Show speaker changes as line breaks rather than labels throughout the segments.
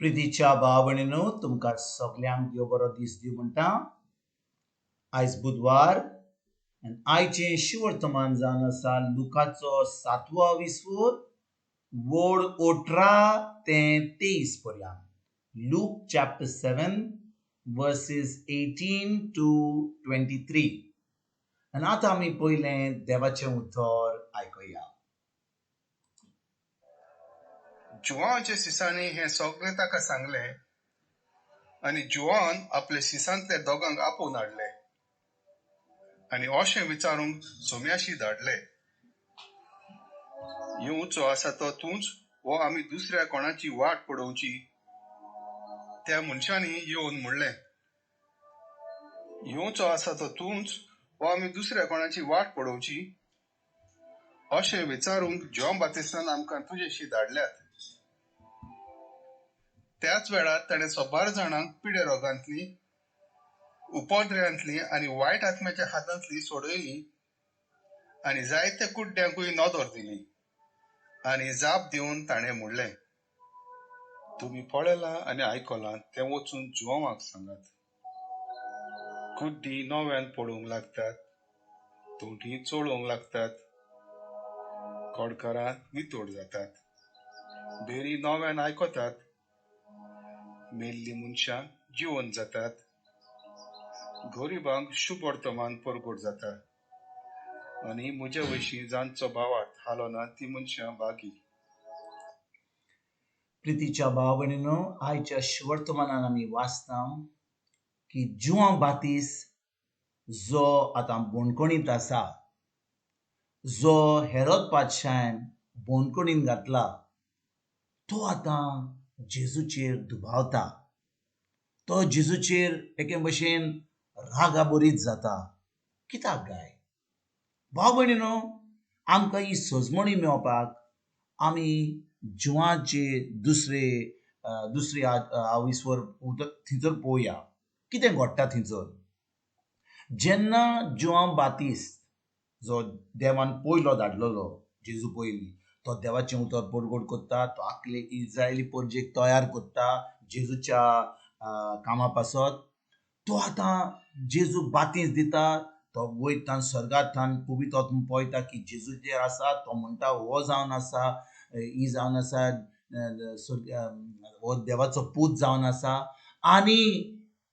प्रितीच्या भावणीनो तुमकां सगळ्यांक देव बरो दीस दिवं म्हणटा. आयज बुधवार आनी आयचें शिवर्तमान जावन आसा लुकाचो 7वो विसवोर वोड 18 ते 23 पर्यंत. Luke chapter 7 verses 18 to 23. आनी आतां आमी पयलें देवाचें उतर आयकुया.
जुवांच्या सिसांनी हे सगळे ताका सांगले आनी जुवान आपले सिसांतले दोगांक आपोवन हाडले आनी अशें विचारूंक सोम्याशी धाडले, येवचो आसा तो तूंच वो आमी दुसऱ्या कोणाची वाट पळोवची? त्या मनशांनी येवन म्हणलें, येवचो आसा तो तूंच वो आमी दुसऱ्या कोणाची वाट पळोवची? अशें विचारूंक जॉन बातिस्तान आमकां तुजेशी धाडल्यात. त्याच वेळार ताणें 100 जाणांक पिडे रोगांतली, उपद्रयांतली आनी वायट आत्म्याच्या हातांतली सोडयली आनी जायत्या कुड्ड्यांकूय नदर दिली. आनी जाप दिवन ताणें म्हणलें, तुमी पळयलां आनी आयकलां तें वचून जुवांवाक सांगात. कुड्डी नव्यान पडूंक लागतात, तोंडी चोळूंक लागतात, कडकारां नितोड जातात, बेरी नव्यान आयकतात, मेल्ली मनशां जिवंत जातात, गरीबांक शुभ वर्तमान परगट जाता आनी म्हज्या वयशी जांचो भावार्थ हालो ना ती मनशां बागी.
प्रितीच्या भावणीनो आयच्या शिवर्तमानान आमी वाचता की जुवां बातीस जो आतां बोणकोणींत आसा, जो हेरोद पादशायन बोणकोणींत घातला, तो आतां जेजूचेर दुबावता. तो जेजूचेर एके भशेन रागाबरीत जाता. कित्याक काय? भाव भयणीनो, आमकां ही सजमणी मेळपाक आमी जुवांचे दुसरे विसवर थंयसर पळोवया. कितें घडटा थंयसर? जेन्ना जुवां बातिस्त जो देवान पयलो धाडलेलो जेजू पयलीं, तो देवाचें उतर परगट करता, तो आपले इस्रायली परजेक तयार करता जेजूच्या कामा पासत. तो आतां जेजूक बातीस दिता. तो वयता स्वर्गांतल्यान पवित्र आत्मा पळयता की जेजू जे आसा तो म्हणटा हो जावन आसा, ही जावन आसा, हो देवाचो पूत जावन आसा. आनी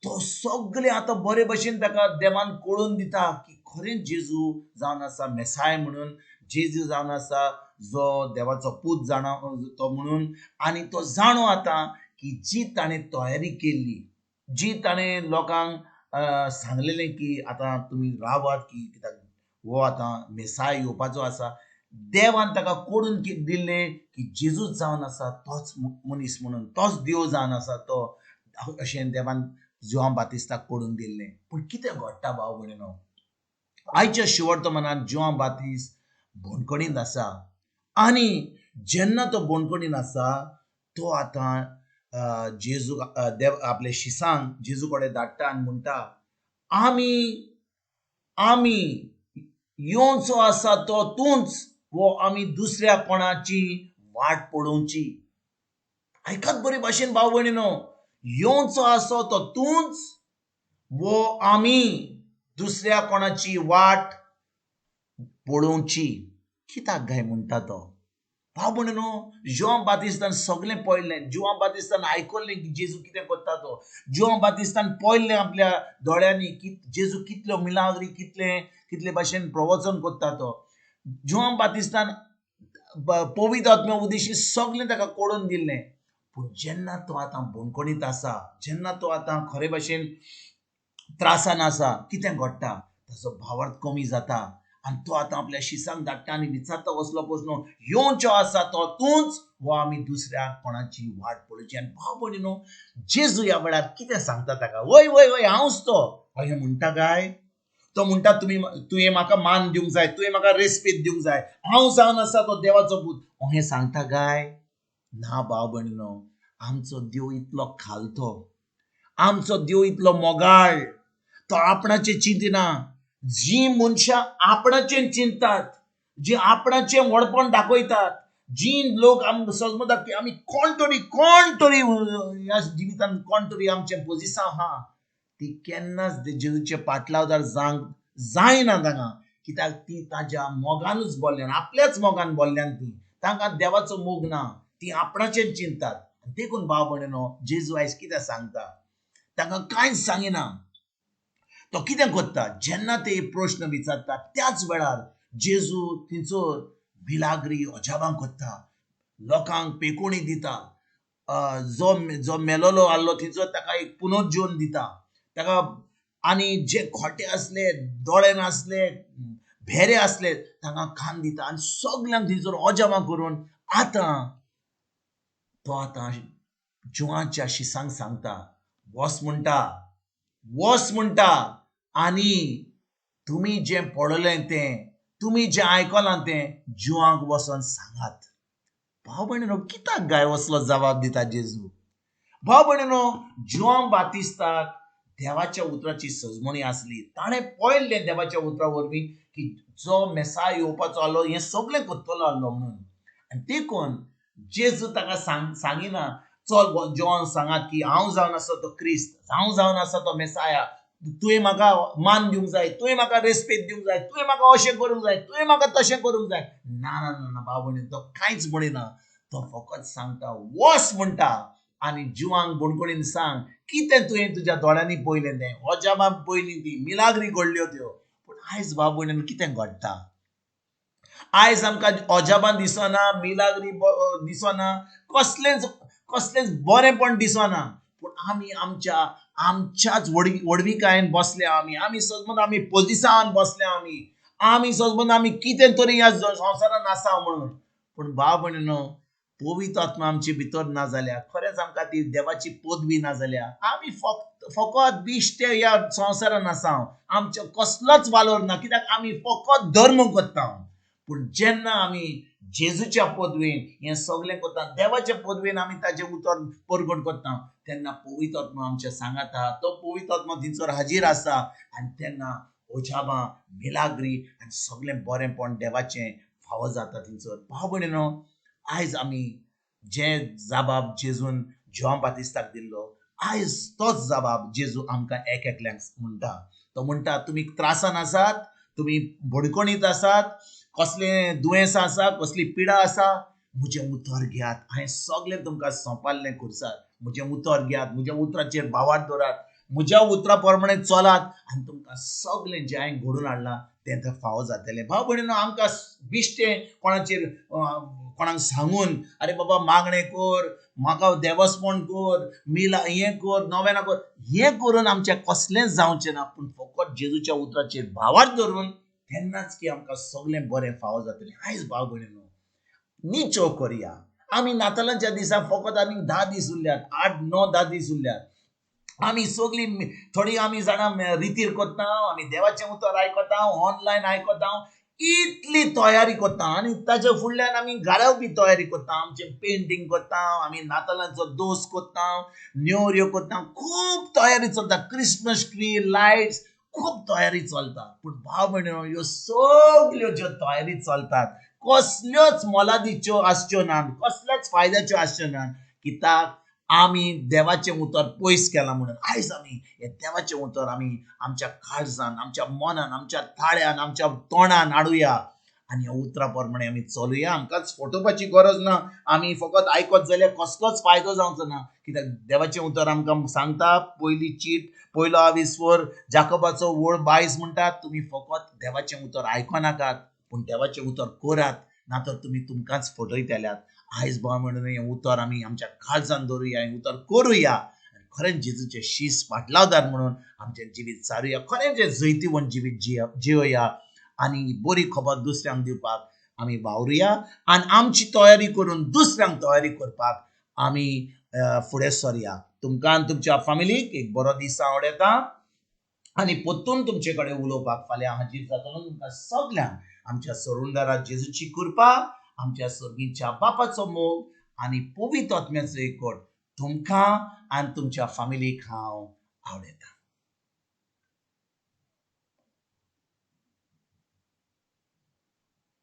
तो सगळे आतां बरे भशेन ताका देवान कळोवन दिता की खरेंच जेजू जावन आसा मेसाय म्हणून, जेजू जावन आसा जो देवाचो पूत जाणा तो म्हणून. आनी तो जाणो आतां की जी ताणें तयारी केल्ली, जी ताणें लोकांक सांगलेलें की आतां तुमी रावात की कित्याक हो आतां मेसाय येवपाचो आसा, देवान ताका कळून दिल्लें की जेजूच जावन आसा तोच मनीस म्हणून, तोच देव जावन आसा तो, अशें देवान जुवां बातिस्ताक कळून दिल्लें. पूण कितें घडटा भाव भयणीनो? आयच्या शिवर्तमानांत जुवां बातिस्त बोणकोणींत आसा आनी जेन्ना तो बोणकोणींत आसा तो आतां जेजू देव आपले शिसांक जेजू कडेन धाडटा आनी म्हणटा, आमी येवचो आसा तो तूंच वो आमी दुसऱ्या कोणाची वाट पळोवची? आयकात बरे भाशेन भाव भयणीनो, येवचो आसा तो तूंच वो आमी दुसऱ्या कोणाची वाट पळोवची? कित्याक काय म्हणटा तो? भाव भयणीनो, जुवां बातिस्तान सगळें पळयलें. जुवां बातिस्तान आयकल्लें की जेजू कितें करता तो. जुवां बातिस्तान पळयलें आपल्या दोळ्यांनी की जेजू कितल्यो मिलाग्री, कितले भाशेन प्रवचन करता तो. जुवां बातिस्तान पवित्र आत्म्या उदेशी सगळें ताका कळोवन दिल्लें. पूण जेन्ना तो आतां बोणकोणींत आसा, जेन्ना तो आतां खरे भाशेन त्रासान आसा, कितें घडटा? ताचो भावार्थ कमी जाता आनी तो आतां आपल्या शिसांक धाडटा आनी विचारता कसलो प्रस्न, येवचो आसा तो तूंच वो आमी दुसऱ्या कोणाची वाट पळोवची? आनी भाव भयणीनो, जेजू ह्या वेळार कितें सांगता ताका? वय वय वय हांवच तो अशें म्हणटा काय? तो म्हणटा तुवें म्हाका मान दिवंक जाय, तुवें म्हाका रेस्पेद दिवंक जाय, हांव जावन आसा तो देवाचो पूत अशें सांगता काय? ना भाव भयणीनो, आमचो देव इतलो खालतो, आमचो देव इतलो मोगाळ, तो आपणाचें चिंतना. जी मनशां आपणाचें चिंततात, जी आपणाचें व्हडपण दाखयतात, जी लोक आमकां समजतात की आमी कोण तरी ह्या जिवितान कोण तरी आमचें पोजिशन आहा ती केन्नाच जेजूचे पाटलावदार जावंक जायना तांकां कित्याक ती ताज्या मोगानूच बोल्ल्यान आपल्याच मोगान बोल्ल्यान ती तांकां देवाचो मोग ना ती आपणाचेर चिंतात देखून भाव भयणीनो जेजू आयज कितें सांगता तांकां कांयच सांगिना तो कितें कोत्ता जेन्ना ते प्रश्न विचारता त्याच वेळार जेजू थंयसर बिलागरी अजापां कोत्ता लोकांक पेकोणी दिता जो जो मेलोलो आहलो थंयसर ताका एक पुनर्जीवन दिता ताका आनी जे खोटे असले दोळे नासले भेरे असले तांकां खाण दिता आनी सगल्यांक थंयसर अजापां करून तो आतां जिवाच्या शिसांक सांगता वस म्हणटा आनी तुमी जें पळयलें तें तुमी जें आयकलां तें जिवांक वचोन सांगात भाव भयणीनो कित्याक गाय असलो जबाब दिता जेजू भाव भयणीनो जुआन बातिस्ताक देवाच्या उतराची सजमणी आसली ताणें पळयल्लें देवाच्या उतरा वरवीं की जो मेसाय येवपाचो आहलो हें सगळें करतलो आहलो म्हणून आनी देखून जेजू ताका सांगिना चल जॉन सांगात की हांव जावन आसा तो क्रिस्त हांव जावन आसा तो मेसाया तुवें म्हाका मान दिवंक जाय तुवें म्हाका रेस्पेद दिवंक जाय तुवें म्हाका अशें करूंक जाय तुवें म्हाका तशें करूंक जाय ना ना ना भाव भयणी तो कांयच म्हणिना तो फकत सांगता वस म्हणटा आनी जिवांक बुणकुणीन सांग कितें तुवें तुज्या दोळ्यांनी पळयलें तें अजापां पयलीं ती मिलाग्री घडल्यो त्यो पूण आयज भाव भयणीन कितें घडटा आयज आमकां अजापां दिसना मिलाग्री दिसना कसलेंच बरेंपण दिसना पूण आमी आमच्याच वडविकायेन बसल्या आमी समज आमी पोजिसान बसल्या आमी समज आमी कितें तरी ह्या संवसारान आसा म्हणून पूण भाव भयणीनो पवित्र आत्मा आमचे भितर ना जाल्यार खरेंच आमकां ती देवाची पदवी ना जाल्यार आमी फकत बिश्टे ह्या संवसारान आसा आमचो कसलोच वालोर ना कित्याक आमी फकत धर्म करता पूण जेन्ना आमी जेजूच्या पदवेन हें सगळें करता देवाच्या पदवेन आमी ताजें उतर परगट करता तेन्ना पवित्र आत्मा आमच्या सांगाता तो पवित्र आत्मा थंयसर हाजीर आसा आनी तेन्ना ओजापां मिलाग्री आनी सगळें बरेंपण देवाचें फावो जाता थंयसर भाव भयणीनो आयज आमी जे जबाब जेजून जॉन बातिस्ताक दिल्लो आयज तोच जबाब जेजू आमकां एकल्यांक म्हणटा तो म्हणटा तुमी त्रासान आसात तुमी भडकणीत आसात कसलें दुयेंस आसा कसली पिडा आसा म्हजें उतर घेयात हांवें सगळें तुमकां सोंपल्लें खुर्सार म्हजें उतर घेयात म्हज्या उतराचेर भावार दवरात म्हज्या उतरा प्रमाणे चलात आनी तुमकां सगळें जें हांवें घडोवन हाडलां तें तर फावो जातलें भाव भयणीनो आमकां बिश्टें कोणाक सांगून अरे बाबा मागणें कर म्हाका देवस्पण कर हें कर नोवेना कर हें करून आमचें कसलेंच जावचें ना पूण फकत जेजूच्या उतराचेर भावार धरून तेन्नाच की आमकां सगळें बरें फावो जातलें आयज भाव भयणीनो निचो करया आमी नातालांच्या दिसा फकत आमी 10 दीस उरल्यात 8-9-10 दीस उरल्यात आमी सगळीं थोडी आमी जाणां रितीर करता आमी देवाचें उतर आयकता ऑनलायन आयकता इतली तयारी करता आनी ताच्या फुडल्यान आमी घराव बी तयारी करता आमचें पेंटींग करता आमी नातालांचो दोस करता नेवऱ्यो करता खूब तयारी चलता क्रिसमस ट्री लायट्स खूब तयारी चलता पूण भाव भयणीनो ह्यो सगल्यो ज्यो तयारी चलतात कसल्योच मोलादीच्यो आसच्यो नात कसल्याच फायद्याच्यो आसच्यो नात कित्याक आमी देवाचें उतर पयस केलां म्हणून आयज आमी हें देवाचें उतर आमी आमच्या काळजान आमच्या मनान आमच्या ताळ्यान आमच्या तोंडान हाडुया आनी ह्या उतरा प्रमाणे आमी चलुया आमकांच फटोवपाची गरज ना आमी फकत आयकत जाल्यार कसलोच फायदो जावचो ना कित्याक देवाचें उतर आमकां सांगता पयली चीट पयलो आविस्वर जाकोबाचो वळ 22 म्हणटा तुमी फकत देवाचें उतर आयकनाकात पूण देवाचें उतर करात नातर तुमी तुमकांच फटयतल्यात आयज भाव म्हणून हें उतर आमी आमच्या काळजान दवरुया हें उतर करुया खरेंच जेजूचें शीस पाटलावदार म्हणून आमचें जिवीत सारुया खरेंच जें जैतिवंत जिवीत जियोया आनी बरी खबर दुसऱ्यांक दिवपाक आमी वावरुया आनी आमची तयारी करून दुसऱ्यांक तयारी करपाक आमी फुडें सरया तुमकां आनी तुमच्या फॅमिलीक एक बरो दीस हांव येता आनी परतून तुमचे कडेन उलोवपाक फाल्यां हाजीर जातलो तुमकां सगल्यांक आमच्या सोडूनदारा जेजूची कृपा आमच्या सर्गीच्या बापाचो मोग आनी पवित्र आत्म्याचो एकवट तुमकां आनी तुमच्या फॅमिलीक हांव आवडयता